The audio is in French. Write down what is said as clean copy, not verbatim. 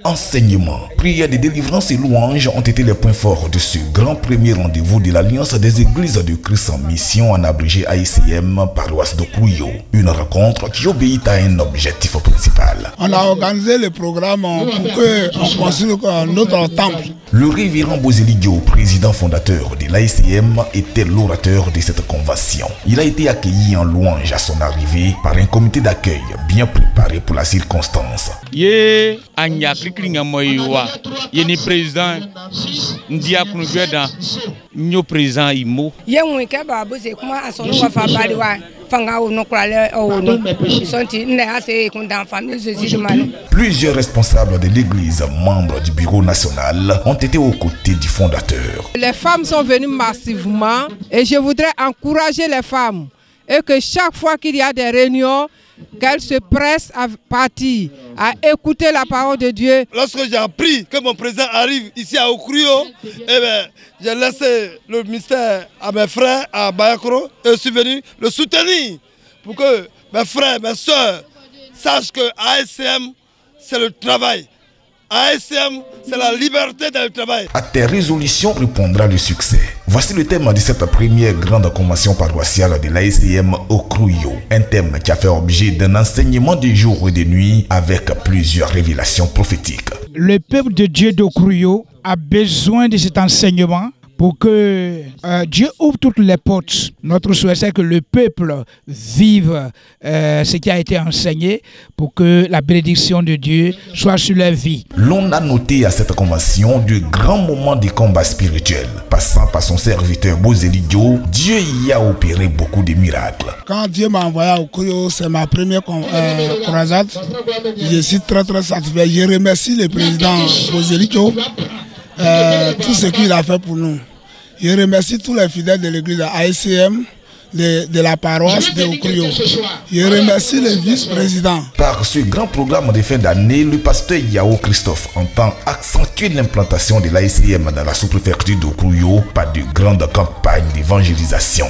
Enseignement, prière de délivrance et louanges ont été les points forts de ce grand premier rendez-vous de l'Alliance des Églises de Christ en Mission, en abrégé AICM, paroisse de Kouyo. Une rencontre qui obéit à un objectif principal. On a organisé le programme pour qu'on construise notre temple. Le révérend Bozeli Dio, président fondateur de l'AICM, était l'orateur de cette convention. Il a été accueilli en louange à son arrivée par un comité d'accueil bien préparé pour la circonstance. Yeni président ndia kunujeda nyo président imo yenwe ke babo ze kuma asonu wa fabali wa fanga ono kwale ono sonti ne ase kunda famille Jésus manu. Plusieurs responsables de l'église, membres du bureau national, ont été aux côtés du fondateur. Les femmes sont venues massivement et je voudrais encourager les femmes et que chaque fois qu'il y a des réunions, qu'elles se pressent à partir, à écouter la parole de Dieu. Lorsque j'ai appris que mon président arrive ici à Okruyo, j'ai laissé le ministère à mes frères à Bayakro et je suis venu le soutenir pour que mes frères, mes soeurs sachent que AICM, c'est le travail. AICM, c'est la liberté dans le travail. À tes résolutions répondra le succès. Voici le thème de cette première grande convention paroissiale de l'AICM au Kouyo. Un thème qui a fait objet d'un enseignement de jour et de nuit avec plusieurs révélations prophétiques. Le peuple de Dieu de Kouyo a besoin de cet enseignement pour que Dieu ouvre toutes les portes. Notre souhait, c'est que le peuple vive ce qui a été enseigné pour que la bénédiction de Dieu soit sur leur vie. L'on a noté à cette convention de grands moments de combat spirituel. Passant par son serviteur Bozeli Dio, Dieu y a opéré beaucoup de miracles. Quand Dieu m'a envoyé au Kouyo, c'est ma première croisade. Je suis très satisfait. Je remercie le président Bozeli Dio. Tout ce qu'il a fait pour nous. Je remercie tous les fidèles de l'église AICM, de la paroisse de Okruyo. Je remercie le vice-président. Par ce grand programme de fin d'année, le pasteur Yao Christophe entend accentuer l'implantation de l'AICM dans la sous-préfecture d'Okruyo par de grandes campagnes d'évangélisation.